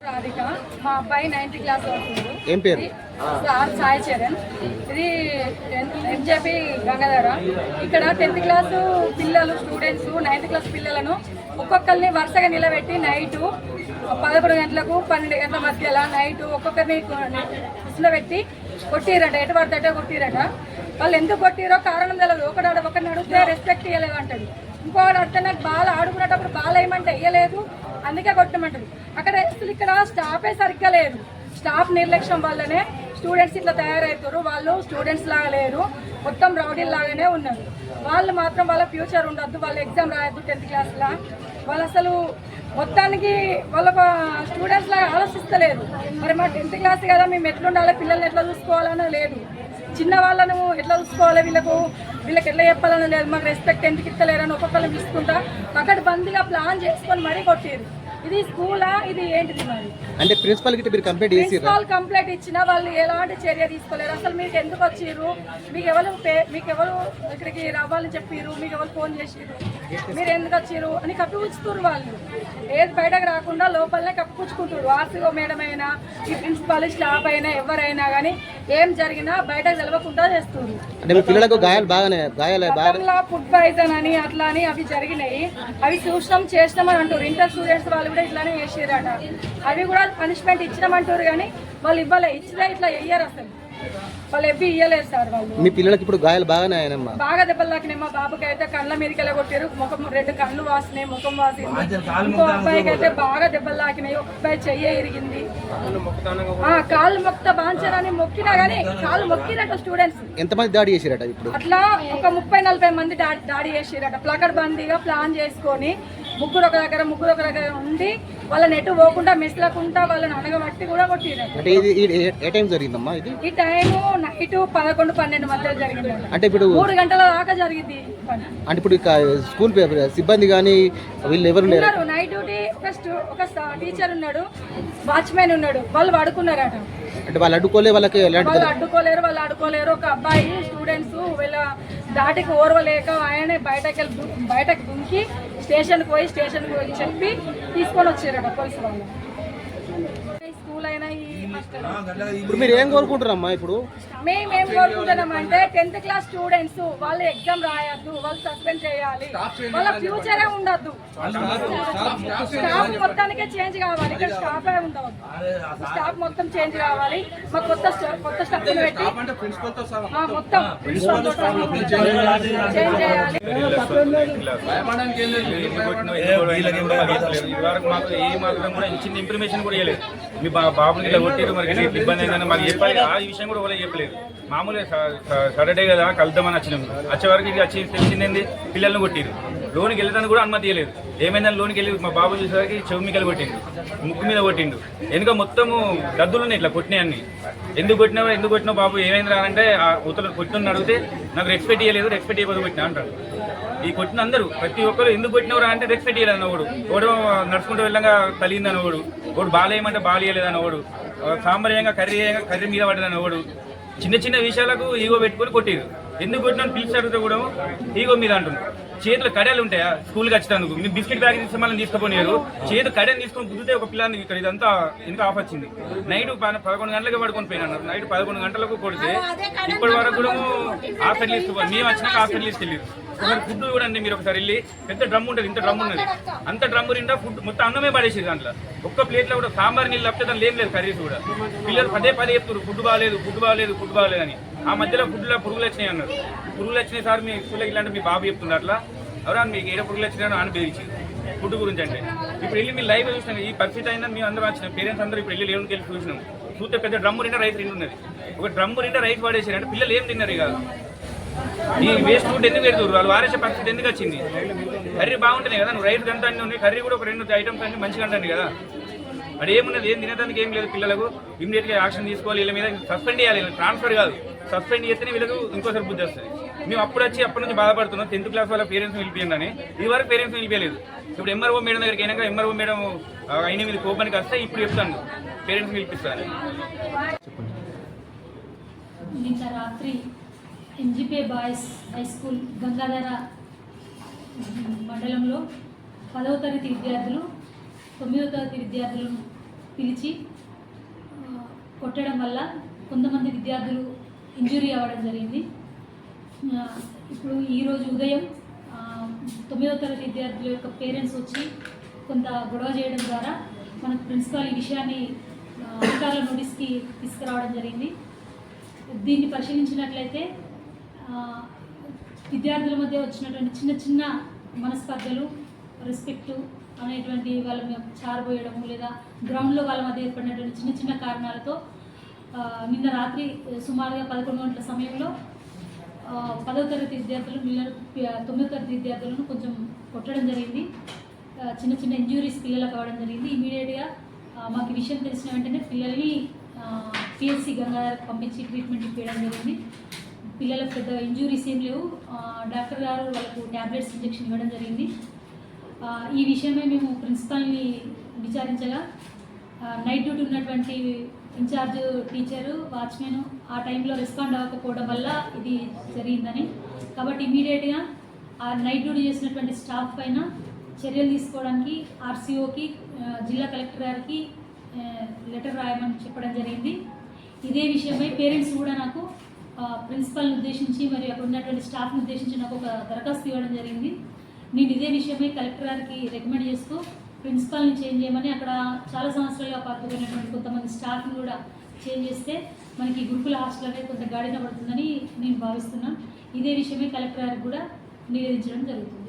రాధిక మా అబ్బాయి 9th class అవుతుంది. ఏం పేరు? సాయి చరణ్. ఇది ఎంజేపీ గంగాధర. ఇక్కడ 10th క్లాసు పిల్లలు స్టూడెంట్స్ 9th క్లాస్ పిల్లలను ఒక్కొక్కరిని వరుసగా నిలబెట్టి నైటు 11 గంటలకు 12 గంటల మధ్యలో నైటు ఒక్కొక్కరిని కూర్చోబెట్టి కొట్టిరట. ఎటు పడితే కొట్టిరట. వాళ్ళు ఎందుకు కొట్టిరో కారణం తెలియదు. ఒకరిని అడిగితే రెస్పెక్ట్ ఇవ్వలేదు అంటాడు. ఇంకోటి అడితే నాకు బాల్ ఆడుకునేటప్పుడు బాల్ వేయమంటే వేయలేదు, అందుకే కొట్టమంటారు. అక్కడ అసలు ఇక్కడ స్టాఫే సరిగ్గా లేదు. స్టాఫ్ నిర్లక్ష్యం వల్లనే స్టూడెంట్స్ ఇట్లా తయారవుతారు. వాళ్ళు స్టూడెంట్స్ లాగా లేరు, మొత్తం రౌడీల లాగానే ఉన్నారు. వాళ్ళు మాత్రం వాళ్ళ ఫ్యూచర్ ఉండొద్దు, వాళ్ళు ఎగ్జామ్ రాయొద్దు 10th క్లాస్లో. వాళ్ళు అసలు మొత్తానికి వాళ్ళ స్టూడెంట్స్ లాగా ఆలోచిస్తలేదు. మరి మా 10th క్లాస్ కదా, మేము ఎట్లుండాలి, పిల్లల్ని ఎట్లా చూసుకోవాలనో లేదు, చిన్న వాళ్ళను ఎట్లా చూసుకోవాలి, వీళ్ళకి ఎట్లా చెప్పాలని లేదు. మాకు రెస్పెక్ట్ ఎందుకు ఇస్తలేరని ఒక్కొక్కరిని తీసుకుంటా అక్కడ బందీగా ప్లాన్ చేసుకొని మరీ కొట్టారు. ఇది స్కూలా, ఇది ఏంటిది? మరి అంటే ప్రిన్సిపల్ కి మీరు కంప్లైంట్ చేసిరా? ప్రిన్సిపల్ కంప్లైంట్ ఇచ్చినా వాళ్ళు ఎలాంటి చర్య తీసుకోలేరు. అసలు మీకు ఎందుకు వచ్చిర్రు, మీకు ఎవరు ఇక్కడికి రావాలని చెప్పారు, మీకు ఎవరు ఫోన్ చేసిర్రు, మీరు ఎందుకు వచ్చిర్రు అని కప్పిపుచ్చుతున్నారు. వాళ్ళు ఏది బయటకు రాకుండా లోపలనే కప్పిపుచ్చుకుంటారు. ఆర్సీఓ మేడం అయినా, ఈ ప్రిన్సిపల్ స్టాఫ్ అయినా, ఎవరైనా కానీ ఏం జరిగినా బయటకు తెలవకుండా చేస్తున్నారు. అంటే పిల్లలకు ఫుడ్ పాయిజన్ అని అట్లా అని అవి జరిగినాయి. అవి చూసినాం చేసినాం అని అంటారు. ఇంటర్ స్టూడెంట్స్ వాళ్ళు కూడా ఇట్లానే చేసిరట. అవి కూడా పనిష్మెంట్ ఇచ్చినామంటారు కానీ వాళ్ళు ఇవ్వలే. ఇచ్చినా ఇట్లా వెయ్యారు, అసలు వాళ్ళు ఎవ్వి ఇయ్యలేదు సార్. వాళ్ళు మీ పిల్లలకి ఇప్పుడు గాయాలు బాగానే అయినమ్మా? బాగా దెబ్బలు తాకినాయి. మా బాబుకి అయితే కళ్ళ మీదకి వెళ్ళ కొట్టారు. ముఖం 2 కళ్ళు వాసినాయి, ముఖం వాసింది. ఇంకో అబ్బాయికి అయితే బాగా దెబ్బలు తాకినాయి. ఒక అబ్బాయి చెయ్యి ఇరిగింది. కాళ్ళు మొక్త బాంచరని మొక్కినా గానీ కాళ్ళు మొక్కిరట స్టూడెంట్స్. ఎంతమంది దాడి చేసిరట? ఇప్పుడు అట్లా ఒక 30-40 మంది దాడి చేసిరట. ప్లకడ్ బందీగా ప్లాన్ చేసుకొని ముగ్గురు ఒక దగ్గర ఉండి వాళ్ళని ఎటు పోకుండా మిస్లకుండా వాళ్ళని అనగబట్టి కూడా కొట్టిరట. అంటే ఇది ఏ టైం జరిగిందమ్మా? ఇది ఈ టైము నైట్ 11-12 మధ్య జరిగింది. అంటే ఇప్పుడు 3 గంటల దాకా జరిగింది. అంటే ఇప్పుడు స్కూల్ సిబ్బంది కానీ వీళ్ళు ఎవరు లేరు? నైట్ డ్యూటీ ఒక టీచర్ ఉన్నాడు, వాచ్మెన్ ఉన్నాడు. వాళ్ళు పడుకున్నారట. అంటే వాళ్ళు అడ్డుకోలేరు, వాళ్ళు అడ్డుకోలేరు. ఒక అబ్బాయి స్టూడెంట్స్ వీళ్ళ దాటికి ఓర్వలేక ఆయనే బయటకు దుంకి స్టేషన్కి పోయి చెప్పి తీసుకొని వచ్చారట పోలీసు వాళ్ళు. స్కూల్ అయినా ఇప్పుడు మీరు ఏం కోరుకుంటారమ్మా? ఇప్పుడు మేమేం కోరుకుంటున్నామంటే 10th క్లాస్ స్టూడెంట్స్ వాళ్ళు ఎగ్జామ్ రాయొద్దు, వాళ్ళు సస్పెండ్ చేయాలి, వాళ్ళ ఫ్యూచరే ఉండద్దు. స్టాఫ్ మొత్తానికే చేంజ్ కావాలి. ఇక్కడ స్టాఫే ఉండవద్దు, స్టాఫ్ మొత్తం చేంజ్ కావాలి. మాకు కొత్త స్టాఫ్ పెట్టి మొత్తం చేంజ్ చేయాలి. మాకు ఏ మాత్రం కూడా చిన్న ఇన్ఫర్మేషన్ కూడా ఇవ్వలేదు. మీ బాబుని ఇలా కొట్టారు, మరి ఇబ్బంది అయిందని మాకు చెప్పాలి. ఆ విషయం కూడా వాళ్ళకి చెప్పలేదు. మామూలుగా సాటర్డే కదా కలుద్దామని వచ్చినాము. వచ్చే వరకు ఇది వచ్చి తెలిసిందేంది పిల్లల్ని కొట్టిరు. లోనికి వెళ్ళడానికి కూడా అనుమతి ఇవ్వలేదు. ఏమైనా లోనికి వెళ్ళి మా బాబు చూసేసరికి చెవుమికలు కొట్టిండు, ముక్కు మీద కొట్టిండు. వెనుక మొత్తము దద్దులున్నాయి ఇట్లా కొట్టినాయన్ని. ఎందుకు కొట్టినావు బాబు, ఏమైంది అంటే ఉత్తర కొట్టిన అడిగితే నాకు రెస్పెక్ట్ ఇవ్వలేదు, రెస్పెక్ట్ ఇవ్వదు కొట్టినా అంటాడు. ఈ కొట్టిన అందరూ ప్రతి ఒక్కరు ఎందుకు కొట్టినవరా అంటే రెస్పెక్ట్ ఇవ్వలేదు అన్నవాడు, ఒకడు నడుచుకుంటూ వెళ్ళంగా తలిగింది అన్నవాడు, ఒకడు బాలేయమంటే బాలు ఇవ్వలేదు అన్నవాడు, సాంబార్యంగా కర్రీ మీద పడ్డది అన్నవాడు. చిన్న విషయాలకు ఈగో పెట్టుకొని కొట్టిరు. ఎందుకు కొట్టినా పిలిచి అడిగితే కూడా ఈగో మీద అంటున్నారు. చేతులు కడలు ఉంటాయా స్కూల్కి వచ్చినందుకు? మీరు బిస్కెట్ ప్యాకెట్ తీస్తే మళ్ళీ తీసుకుపోయారు. చేతులు కడని తీసుకొని కుదిరితే ఒక పిల్లని ఇక్కడ ఇదంతా ఇంకా ఆఫ్ వచ్చింది. నైట్ 11 గంటలకే పడుకొని పోయినా. నైట్ 11 గంటలకు కొడితే ఇప్పటి వరకు కూడా హాస్పిటల్ తీసుకుపోయి మేము వచ్చినాక హాస్పిటల్ తీసుకెళ్ళారు. ఒకసారి ఫుడ్ కూడా అండి, మీరు ఒకసారి వెళ్ళి పెద్ద డ్రమ్ ఉంటుంది, ఇంత డ్రమ్ ఉన్నది, అంత డ్రమ్ నిండా ఫుడ్ మొత్తం అన్నమే పడేసేది. దాంట్లో ఒక్క ప్లేట్లో కూడా సాంబార్ నీళ్ళు తప్పితే దాంట్లో ఏం లేదు, కర్రీస్ కూడా. పిల్లలు పదే చెప్తారు ఫుడ్ బాగాలేదు అని. ఆ మధ్యలో ఫుడ్లో పురుగులు వచ్చినాయి అన్నారు. పురుగులు వచ్చినాయి సార్ మీ స్కూల్లో ఇలాంటి మీ బాబు చెప్తున్నారు అట్లా. ఎవరా మీకు ఏదో పురుగులు వచ్చినాయో అని బెదిరించింది ఫుడ్ గురించి. అంటే ఇప్పుడు వెళ్ళి మీరు లైవ్ చూసినాం ఈ పరిస్థితి అయినా మేము అందరూ వచ్చినాం, పేరెంట్స్ అందరూ ఇప్పుడు వెళ్ళి లేవుకి వెళ్ళి చూసినాం. చూస్తే పెద్ద డ్రమ్ము నిండా రైస్ ఉన్నది. ఒక డ్రమ్ము నిండా రైస్ పడేసారు. అంటే పిల్లలు ఏం తిన్నారు కాదు. ఈ వేస్ట్ ఫుడ్ ఎందుకు పెడుతున్నారు? వాళ్ళు వారేసే పరిస్థితి ఎందుకు వచ్చింది? కర్రీ బాగుంటుంది కదా, నువ్వు రైస్ గంట అన్నీ ఉన్నాయి, కర్రీ కూడా ఒక 2 ఐటమ్స్ అన్ని మంచిగా ఉంటుంది కదా. అది ఏమున్నది, ఏం తినేదానికి ఏం లేదు. పిల్లలకు ఇమీడియట్గా యాక్షన్ తీసుకోవాలి, వీళ్ళ మీద సస్పెండ్ చేయాలి. ట్రాన్స్ఫర్ కాదు, సస్పెండ్ చేస్తేనే వీళ్ళకు ఇంకోసారి బుద్ధి వస్తుంది. మేము అప్పటి నుంచి బాధపడుతున్నాం 10th క్లాస్ వాళ్ళ పేరెంట్స్ పిలిపియండి. ఇది వరకు పేరెంట్స్ పిలిపలేదు. ఇప్పుడు ఎంఆర్ఓ మేడం దగ్గరికి అయినాక ఎంఆర్ఓ మేడం అయిన మీద కోపానికి వస్తే ఇప్పుడు చెప్తాను పేరెంట్స్ పిలిపిస్తాను. నిన్న రాత్రి MGP boys high school Gangadhara మండలంలో 10వ తరగతి విద్యార్థులు 9వ తరగతి విద్యార్థులను పిలిచి కొట్టడం వల్ల కొంతమంది విద్యార్థులు ఇంజురీ అవ్వడం జరిగింది. ఇప్పుడు ఈరోజు ఉదయం 9వ తరగతి విద్యార్థుల యొక్క పేరెంట్స్ వచ్చి కొంత గొడవ చేయడం ద్వారా మనకు ప్రిన్సిపాల్ ఈ విషయాన్ని అధికారుల నోటీస్కి తీసుకురావడం జరిగింది. దీన్ని పరిశీలించినట్లయితే విద్యార్థుల మధ్య వచ్చినటువంటి చిన్న చిన్న మనస్పర్ధలు, రెస్పెక్టు అనేటువంటి వాళ్ళ మీద చారబోయడము లేదా గ్రౌండ్లో వాళ్ళ మధ్య ఏర్పడినటువంటి చిన్న చిన్న కారణాలతో నిన్న రాత్రి సుమారుగా 11 గంటల సమయంలో 10వ తరగతి విద్యార్థులు 9వ తరగతి విద్యార్థులను కొంచెం కొట్టడం జరిగింది. చిన్న చిన్న ఇంజ్యూరీస్ పిల్లలకు అవ్వడం జరిగింది. ఇమీడియట్గా మాకు ఈ విషయం తెలిసిన వెంటనే పిల్లల్ని పిఎస్సి గంగాధర్కి పంపించి ట్రీట్మెంట్ ఇప్పించడం జరిగింది. పిల్లలకు పెద్ద ఇంజ్యూరీస్ ఏం లేవు. డాక్టర్ గారు వాళ్ళకు ట్యాబ్లెట్స్ ఇంజెక్షన్ ఇవ్వడం జరిగింది. ఈ విషయమే మేము ప్రిన్సిపాల్ని విచారించగా నైట్ డ్యూటీ ఉన్నటువంటి ఇన్ఛార్జ్ టీచరు, వాచ్మెన్ ఆ టైంలో రెస్పాండ్ అవ్వకపోవడం వల్ల ఇది జరిగిందని, కాబట్టి ఇమీడియట్గా ఆ నైట్ డ్యూటీ చేసినటువంటి స్టాఫ్ పైన చర్యలు తీసుకోవడానికి ఆర్సీఓకి, జిల్లా కలెక్టర్ గారికి లెటర్ రాయమని చెప్పడం జరిగింది. ఇదే విషయమై పేరెంట్స్ కూడా నాకు ప్రిన్సిపల్ని ఉద్దేశించి మరియు అక్కడ ఉన్నటువంటి స్టాఫ్ని ఉద్దేశించి నాకు ఒక దరఖాస్తు ఇవ్వడం జరిగింది. నేను ఇదే విషయమై కలెక్టర్ గారికి రికమెండ్ చేస్తూ ప్రిన్సిపాల్ని చేంజ్ చేయమని, అక్కడ చాలా సంవత్సరాలుగా పాల్గొనేటువంటి కొంతమంది స్టాఫ్ని కూడా చేంజ్ చేస్తే మనకి గురుకుల హాస్టల్ అనేది కొంత గాడిన పడుతుందని నేను భావిస్తున్నాను. ఇదే విషయమై కలెక్టర్ గారికి కూడా నివేదించడం జరుగుతుంది.